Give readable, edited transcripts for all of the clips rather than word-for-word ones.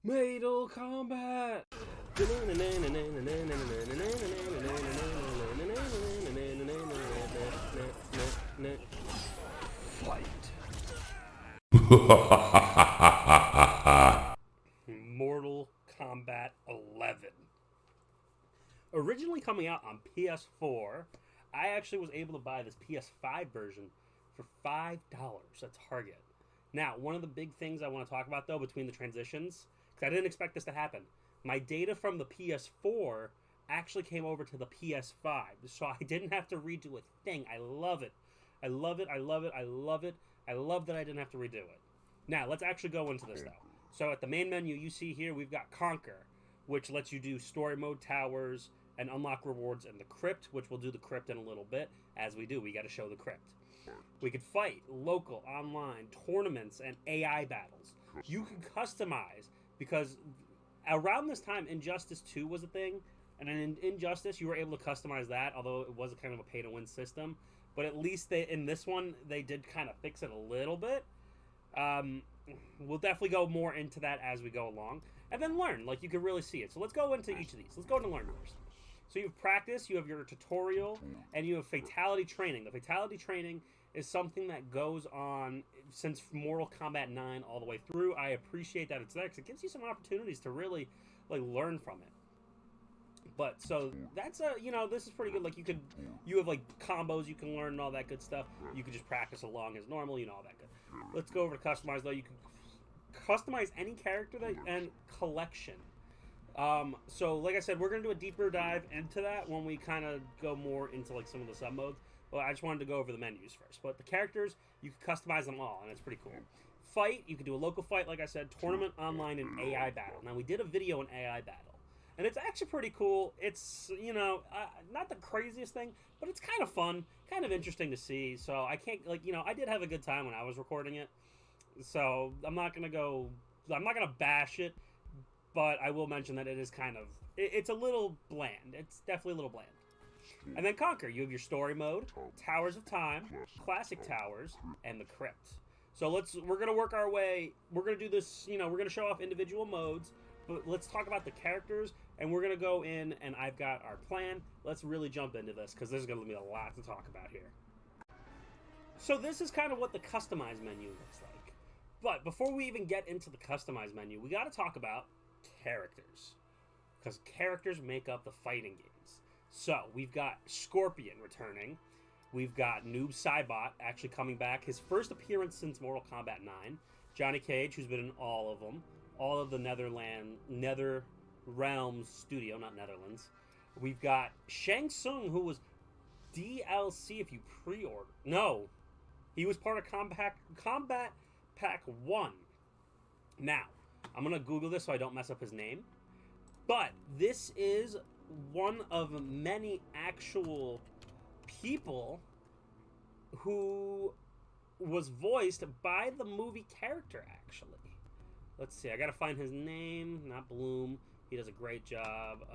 Mortal Kombat. Fight. Mortal Kombat 11. Originally coming out on PS4, I actually was able to buy this PS5 version for $5 at Target. Now, one of the big things I want to talk about, though, between the transitions, because I didn't expect this to happen, my data from the PS4 actually came over to the PS5, so I didn't have to redo a thing. I love it. I love it. I love it. I love it. I love that I didn't have to redo it. Now, let's actually go into this, though. So at the main menu, you see here, we've got Conquer, which lets you do story mode towers and unlock rewards in the crypt, which we'll do the crypt in a little bit. As we do, we got to show the crypt. We could fight local, online, tournaments, and AI battles. You can customize, because around this time, Injustice 2 was a thing, and in Injustice, you were able to customize that, although it was a kind of a pay-to-win system. But at least in this one, they did kind of fix it a little bit. We'll definitely go more into that as we go along. And then learn, like you can really see it. So let's go into each of these. Let's go into learn first. So you have practice, you have your tutorial, and you have fatality training. The fatality training is something that goes on since Mortal Kombat 9 all the way through. I appreciate that it's there because it gives you some opportunities to really learn from it. But so that's this is pretty good. Like you have like combos you can learn and all that good stuff. You can just practice along as normal, all that good. Let's go over to customize though. You can customize any character and collection. So like I said, we're gonna do a deeper dive into that when we kind of go more into like some of the sub modes. Well, I just wanted to go over the menus first. But the characters, you can customize them all, and it's pretty cool. Fight, you can do a local fight, like I said, tournament, online, and AI battle. Now we did a video on AI battle, and it's actually pretty cool. It's not the craziest thing, but it's kind of fun, kind of interesting to see. So I can't I did have a good time when I was recording it. So I'm not gonna bash it. But I will mention that it is it's a little bland. It's definitely a little bland. And then Conquer. You have your story mode, Towers of Time, Classic Towers, and the Crypt. So we're going to work our way. We're going to do this, we're going to show off individual modes. But let's talk about the characters. And we're going to go in, and I've got our plan. Let's really jump into this, because there's going to be a lot to talk about here. So this is kind of what the Customize menu looks like. But before we even get into the Customize menu, we got to talk about characters, because characters make up the fighting games. So we've got Scorpion returning, we've got Noob Saibot actually coming back, his first appearance since Mortal Kombat 9, Johnny Cage, who's been in all of them, all of the Nether Realms studio, not Netherlands. We've got Shang Tsung, who was DLC if you pre-order. No, he was part of Combat Pack 1. Now I'm going to Google this so I don't mess up his name. But this is one of many actual people who was voiced by the movie character, actually. Let's see. I got to find his name. Not Bloom. He does a great job.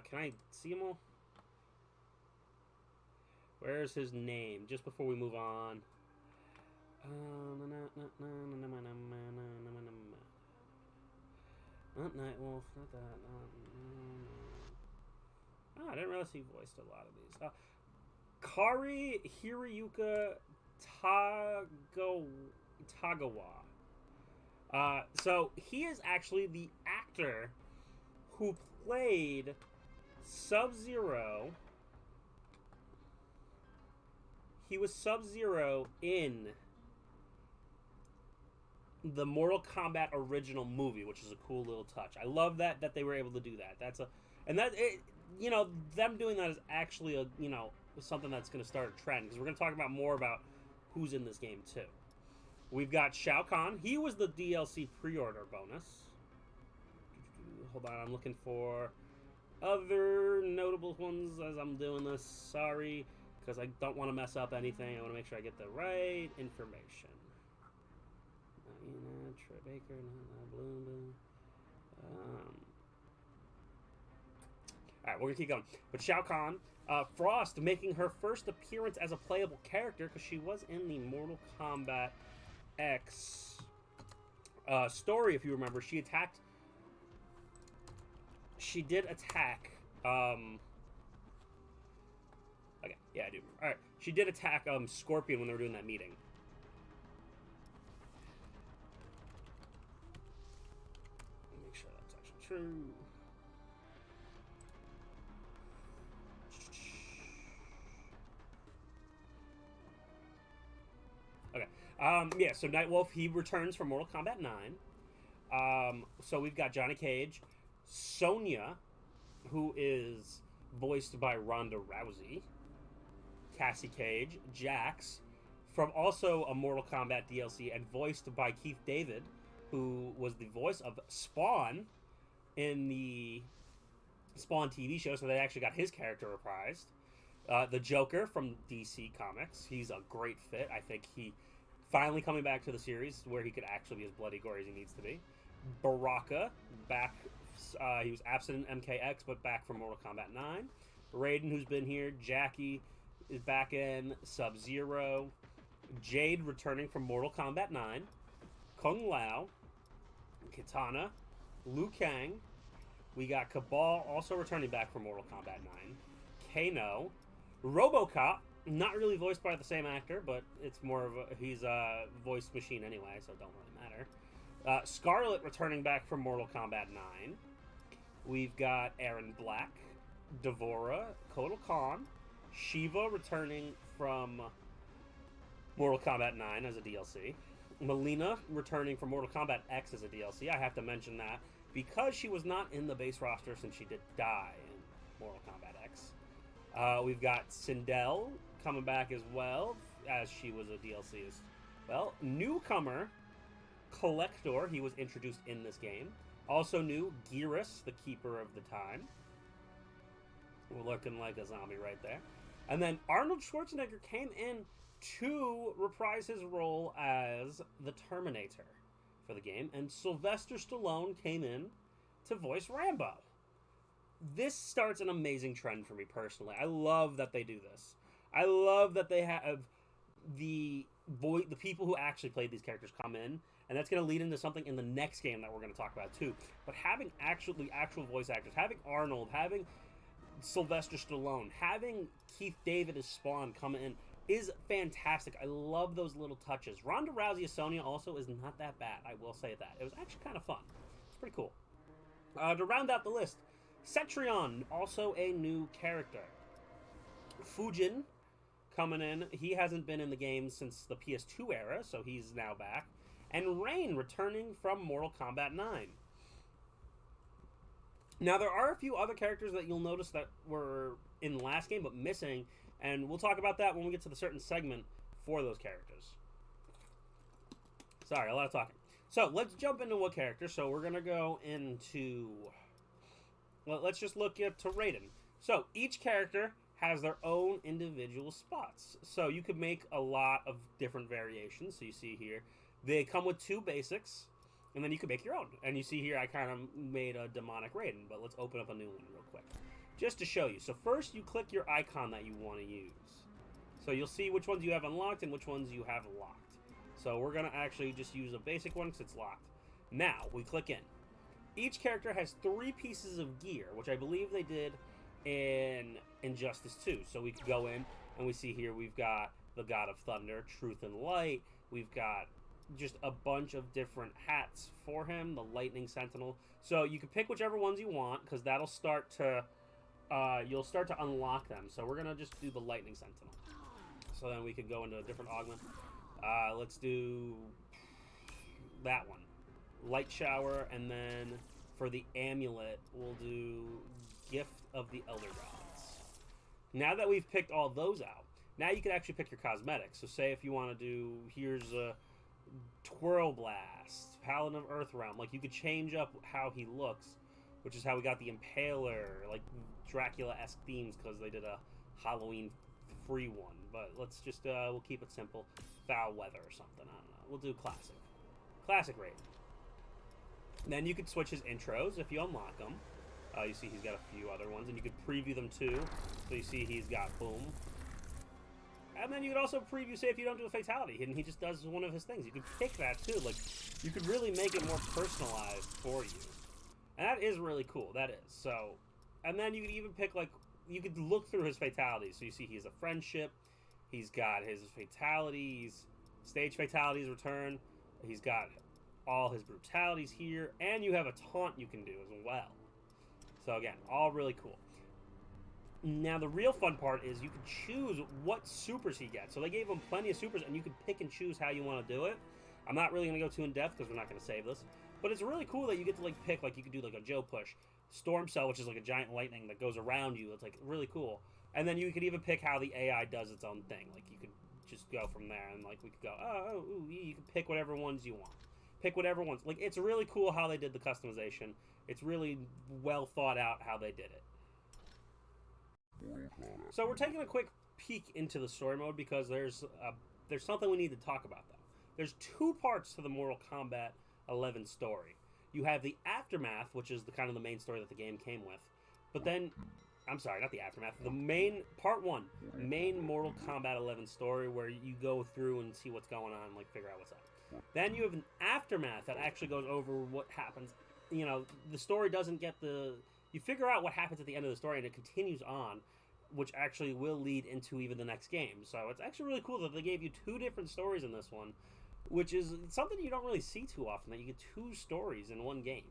Can I see him all? Where's his name? Just before we move on. Not Nightwolf. Not that. I didn't realize he voiced a lot of these. Kari Hiroyuka Tagawa. So he is actually the actor who played Sub-Zero. He was Sub-Zero in the Mortal Kombat original movie, which is a cool little touch. I love that they were able to do that. Them doing that is actually something that's going to start a trend, because we're going to talk about more about who's in this game too. We've got Shao Kahn. He was the DLC pre-order bonus. Hold on, I'm looking for other notable ones as I'm doing this. Sorry, because I don't want to mess up anything. I want to make sure I get the right information. Troy Baker, Bloom. Alright, we're gonna keep going. But Shao Kahn, Frost making her first appearance as a playable character because she was in the Mortal Kombat X story, if you remember. She attacked. She did attack. Okay, yeah, I do. All right, she did attack Scorpion when they were doing that meeting. Make sure that's actually true. Okay. Yeah, so Nightwolf, he returns from Mortal Kombat 9. So we've got Johnny Cage, Sonya, who is voiced by Ronda Rousey, Cassie Cage, Jax, from also a Mortal Kombat DLC, and voiced by Keith David, who was the voice of Spawn in the Spawn TV show, so they actually got his character reprised. The Joker from DC Comics, he's a great fit. I think he finally coming back to the series where he could actually be as bloody gory as he needs to be. Baraka, back, he was absent in MKX, but back from Mortal Kombat 9. Raiden, who's been here. Jackie is back in. Sub-Zero. Jade returning from Mortal Kombat 9. Kung Lao. Kitana. Liu Kang. We got Cabal also returning back from Mortal Kombat 9. Kano. RoboCop, not really voiced by the same actor, but it's more of he's a voice machine anyway, so it don't really matter. Scarlet returning back from Mortal Kombat 9. We've got Aaron Black, Devora, Kotal Khan, Shiva returning from Mortal Kombat 9 as a DLC. Melina returning from Mortal Kombat X as a DLC. I have to mention that because she was not in the base roster since she did die in Mortal Kombat X. We've got Sindel coming back as well, as she was a DLC as well. Newcomer, Collector, he was introduced in this game. Also new, Gearus, the Keeper of the Time. We're looking like a zombie right there. And then Arnold Schwarzenegger came in to reprise his role as the Terminator for the game. And Sylvester Stallone came in to voice Rambo. This starts an amazing trend for me personally. I love that they do this. I love that they have the people who actually played these characters come in, and that's going to lead into something in the next game that we're going to talk about too. But having actual voice actors, having Arnold, having Sylvester Stallone, having Keith David as Spawn come in is fantastic. I love those little touches. Ronda Rousey as Sonya also is not that bad. I will say that. It was actually kind of fun. It's pretty cool. To round out the list, Cetrion, also a new character. Fujin coming in. He hasn't been in the game since the PS2 era, so he's now back. And Rain returning from Mortal Kombat 9. Now, there are a few other characters that you'll notice that were in the last game but missing, and we'll talk about that when we get to the certain segment for those characters. Sorry, a lot of talking. So, let's jump into what character. So, we're going to go into... Well, let's just look at to Raiden. So, each character has their own individual spots. So, you could make a lot of different variations. So, you see here, they come with 2 basics, and then you can make your own. And you see here, I kind of made a demonic Raiden, but let's open up a new one real quick, just to show you. So, first, you click your icon that you want to use. So, you'll see which ones you have unlocked and which ones you have locked. So, we're going to actually just use a basic one because it's locked. Now, we click in. Each character has 3 pieces of gear, which I believe they did in Injustice 2. So we could go in, and we see here we've got the God of Thunder, Truth and Light. We've got just a bunch of different hats for him, the Lightning Sentinel. So you can pick whichever ones you want, because that'll start to, you'll start to unlock them. So we're going to just do the Lightning Sentinel. So then we could go into a different augment. Let's do that one. Light Shower, and then for the amulet, we'll do Gift of the Elder Gods. Now that we've picked all those out, now you can actually pick your cosmetics. So say if you want to do, here's a Twirl Blast, Paladin of Earthrealm. Like, you could change up how he looks, which is how we got the Impaler, like Dracula-esque themes, because they did a Halloween free one. But let's just, we'll keep it simple. Foul Weather or something, I don't know. We'll do Classic. Classic Raiden. Then you could switch his intros if you unlock them. You see he's got a few other ones, and you could preview them too. So you see he's got boom. And then you could also preview, say, if you don't do a fatality, and he just does one of his things. You could pick that too. Like, you could really make it more personalized for you. And that is really cool. That is. So, and then you could even pick, like, you could look through his fatalities. So you see he has a friendship. He's got his fatalities, stage fatalities return. He's got all his brutalities here. And you have a taunt you can do as well. So again, all really cool. Now the real fun part is you can choose what supers he gets. So they gave him plenty of supers, and you can pick and choose how you want to do it. I'm not really going to go too in depth because we're not going to save this. But it's really cool that you get to like pick, like you could do like a Joe push, Storm Cell, which is like a giant lightning that goes around you. It's like really cool. And then you could even pick how the AI does its own thing. Like you could just go from there, and like we could go, you can pick whatever ones you want. Pick whatever ones. Like it's really cool how they did the customization. It's really well thought out how they did it. So we're taking a quick peek into the story mode because there's something we need to talk about though. There's two parts to the Mortal Kombat 11 story. You have the aftermath, which is the kind of the main story that the game came with. But then, I'm sorry, not the aftermath. The main part one, main Mortal Kombat 11 story, where you go through and see what's going on, and like figure out what's up. Then you have an aftermath that actually goes over what happens. You know, the story doesn't get the. You figure out what happens at the end of the story, and it continues on, which actually will lead into even the next game. So it's actually really cool that they gave you two different stories in this one, which is something you don't really see too often, that you get two stories in one game.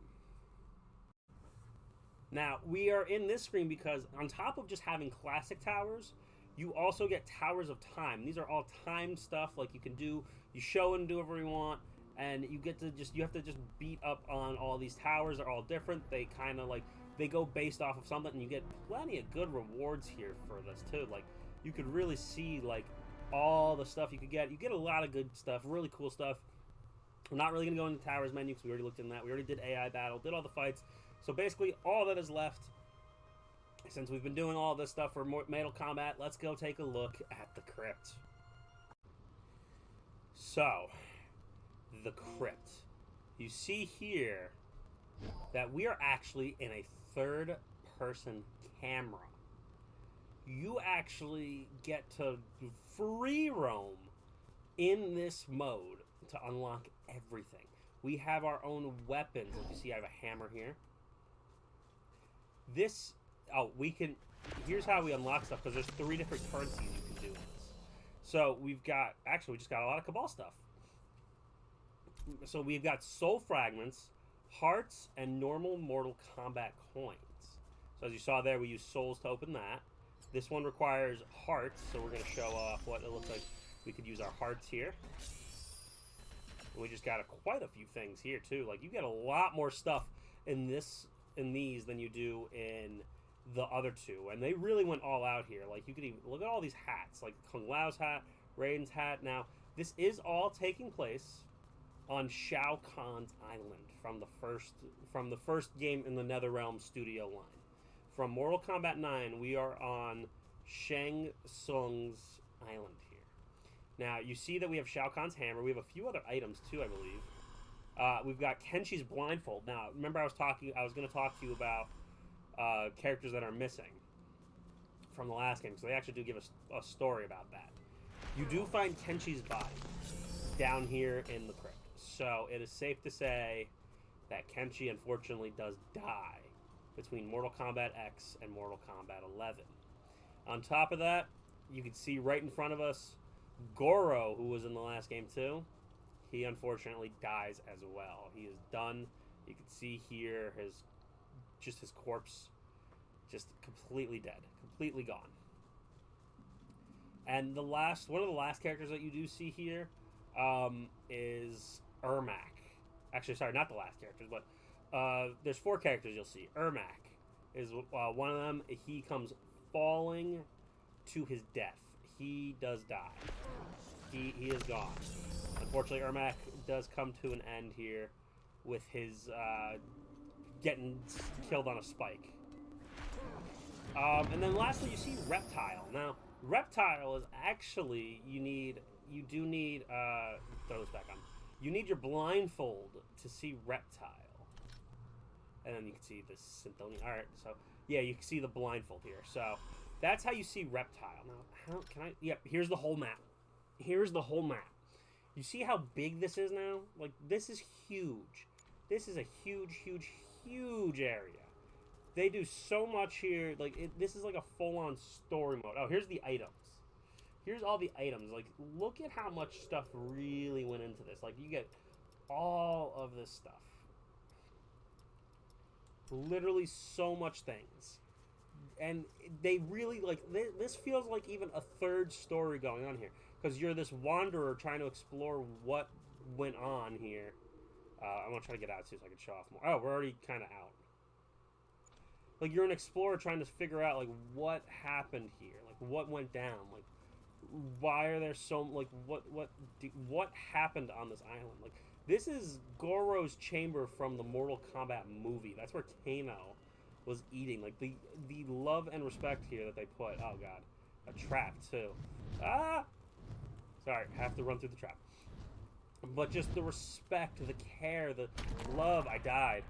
Now, we are in this screen because on top of just having classic towers, you also get towers of time. These are all timed stuff, like you can do, you show and do whatever you want, and you get to just, you have to just beat up on all these towers. They're all different. They kind of like, they go based off of something, and you get plenty of good rewards here for this too. Like, you could really see like all the stuff you could get. You get a lot of good stuff, really cool stuff. We're not really going to go into the towers menu because we already looked in that. We already did AI battle, did all the fights. So basically, all that is left, since we've been doing all this stuff for Mortal Kombat, let's go take a look at the crypt. So, the crypt. You see here that we are actually in a third-person camera. You actually get to free roam in this mode to unlock everything. We have our own weapons. As you see, I have a hammer here. This, we can, here's how we unlock stuff, because there's 3 different currencies you can do in this. So we've got, actually we just got a lot of Cabal stuff. So we've got soul fragments, hearts, and normal Mortal Kombat coins. So as you saw there, we use souls to open that. This one requires hearts, so we're going to show off what it looks like. We could use our hearts here. And we just got quite a few things here too. Like you get a lot more stuff in these than you do in the other two, and they really went all out here. Like you could even look at all these hats, like Kung Lao's hat, Raiden's hat. Now this is all taking place on Shao Kahn's island from the first game in the NetherRealm studio line. From Mortal Kombat 9, we are on Shang Tsung's island here. Now, you see that we have Shao Kahn's hammer. We have a few other items, too, I believe. We've got Kenshi's blindfold. Now, remember I was going to talk to you about characters that are missing from the last game, so they actually do give us a story about that. You do find Kenshi's body down here in the crypt. So, it is safe to say that Kenshi, unfortunately, does die between Mortal Kombat X and Mortal Kombat 11. On top of that, you can see right in front of us Goro, who was in the last game too. He unfortunately dies as well. He is done. You can see here his corpse just completely dead, completely gone. And one of the last characters that you do see here is Ermac. Actually, sorry, not the last characters, but there's 4 characters you'll see. Ermac is one of them. He comes falling to his death. He does die. He is gone. Unfortunately, Ermac does come to an end here with his getting killed on a spike. And then lastly, you see Reptile. Now, Reptile is actually, you do need, throw this back on. You need your blindfold to see Reptile. And then you can see this Synthonia. All right, so yeah, you can see the blindfold here. So that's how you see Reptile. Now, how can I? Yep, here's the whole map. Here's the whole map. You see how big this is now? Like, this is huge. This is a huge, huge, huge area. They do so much here. Like, this is like a full-on story mode. Oh, here's the items. Here's all the items. Like, look at how much stuff really went into this. Like, you get all of this stuff. Literally so much things. And they really, like, this feels like even a third story going on here. Because you're this wanderer trying to explore what went on here. I'm going to try to get out, too, so I can show off more. Oh, we're already kind of out. Like, you're an explorer trying to figure out, like, what happened here. Like, what went down. Like, why are there so, like, what happened on this island? Like, this is Goro's chamber from the Mortal Kombat movie. That's where Kano was eating. Like, the love and respect here that they put. Oh, God. A trap, too. Ah! Sorry, have to run through the trap. But just the respect, the care, the love. I died.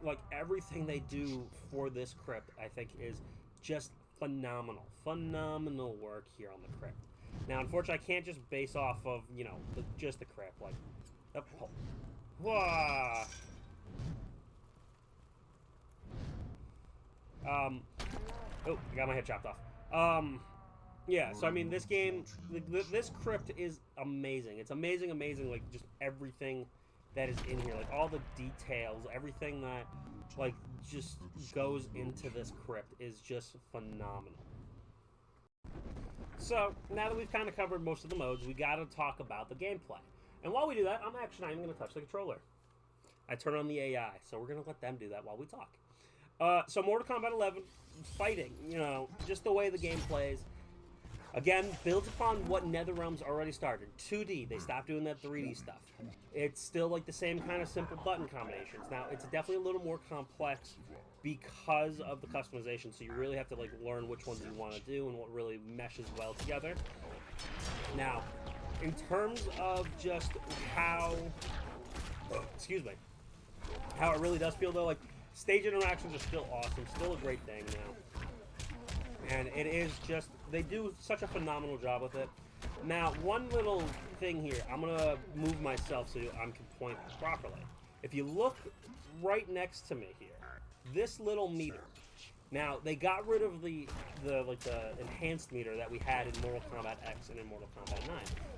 Like, everything they do for this crypt, I think, is just phenomenal. Phenomenal work here on the crypt. Now, unfortunately, I can't just base off of, you know, just the crypt. Like, oh, whoa. Oh, I got my head chopped off. Yeah, so I mean, this game, this crypt is amazing. It's amazing, like, just everything that is in here. Like, all the details, everything that, like, just goes into this crypt is just phenomenal. So, now that we've kind of covered most of the modes, we gotta talk about the gameplay. And while we do that, I'm actually not even gonna touch the controller. I turn on the AI, so we're gonna let them do that while we talk. So Mortal Kombat 11, fighting, you know, just the way the game plays. Again, builds upon what NetherRealm's already started. 2D, they stopped doing that 3D stuff. It's still like the same kind of simple button combinations. Now, it's definitely a little more complex because of the customization, so you really have to like learn which ones you want to do and what really meshes well together. Now, in terms of just how, excuse me, how it really does feel though, like stage interactions are still awesome, still a great thing now. And it is just, they do such a phenomenal job with it. Now, one little thing here, I'm going to move myself so I can point properly. If you look right next to me here, this little meter. Now, they got rid of the enhanced meter that we had in Mortal Kombat X and in Mortal Kombat 9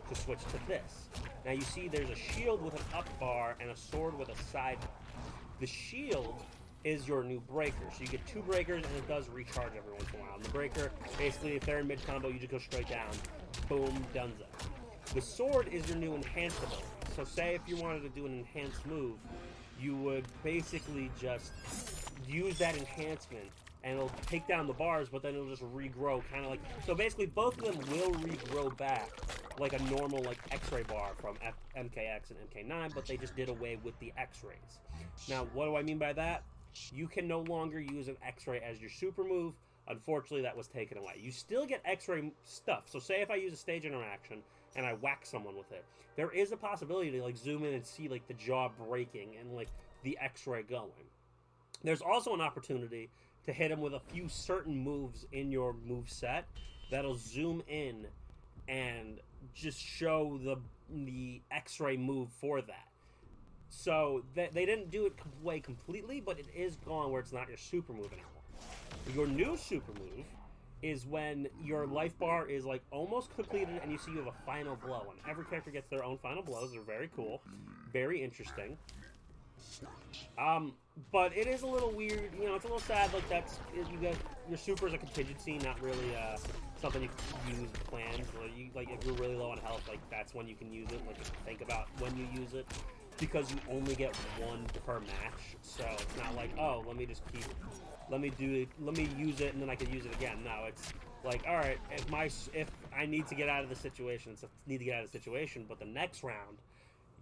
to switch to this. Now, you see there's a shield with an up bar and a sword with a side bar. The shield is your new breaker. So you get 2 breakers, and it does recharge every once in a while. And the breaker, basically, if they're in mid-combo, you just go straight down. Boom, donezo. The sword is your new enhanced ability. So say if you wanted to do an enhanced move, you would basically just use that enhancement, and it'll take down the bars, but then it'll just regrow, kind of like... So basically, both of them will regrow back like a normal, like, X-ray bar from MKX and MK9, but they just did away with the X-rays. Now, what do I mean by that? You can no longer use an X-ray as your super move. Unfortunately, that was taken away. You still get X-ray stuff. So say if I use a stage interaction and I whack someone with it, there is a possibility to like zoom in and see like the jaw breaking and like the X-ray going. There's also an opportunity to hit him with a few certain moves in your move set that'll zoom in and just show the X-ray move for that. So they didn't do it away completely, but it is gone where it's not your super move anymore. Your new super move is when your life bar is like almost completed and you see you have a final blow. And every character gets their own final blows. They're very cool, very interesting. But it is a little weird. You know, it's a little sad. Like you get your super is a contingency, not really something you can use plans. Like if you're really low on health, like that's when you can use it. Like think about when you use it. Because you only get 1 per match, so it's not like, oh, let me use it and then I can use it again. No, it's like, all right, if I need to get out of the situation, but the next round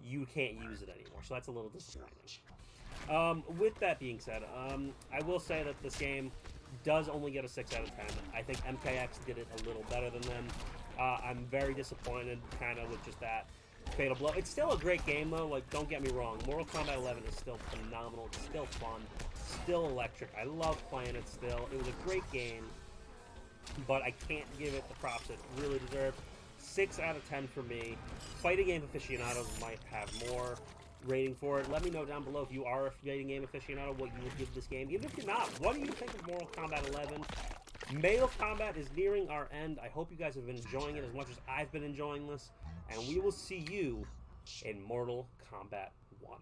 you can't use it anymore, so that's a little disappointing. With that being said, I will say that this game does only get a 6 out of 10. I think MKX did it a little better than them. I'm very disappointed, kind of, with just that Fatal Blow. It's still a great game, though. Like, don't get me wrong. Mortal Kombat 11 is still phenomenal. It's still fun. still electric. I love playing it still. It was a great game, but I can't give it the props it really deserves. 6 out of 10 for me. Fighting game aficionados might have more rating for it. Let me know down below if you are a fighting game aficionado what you would give this game. Even if you're not, what do you think of Mortal Kombat 11? Mortal Kombat is nearing our end. I hope you guys have been enjoying it as much as I've been enjoying this. And we will see you in Mortal Kombat 1.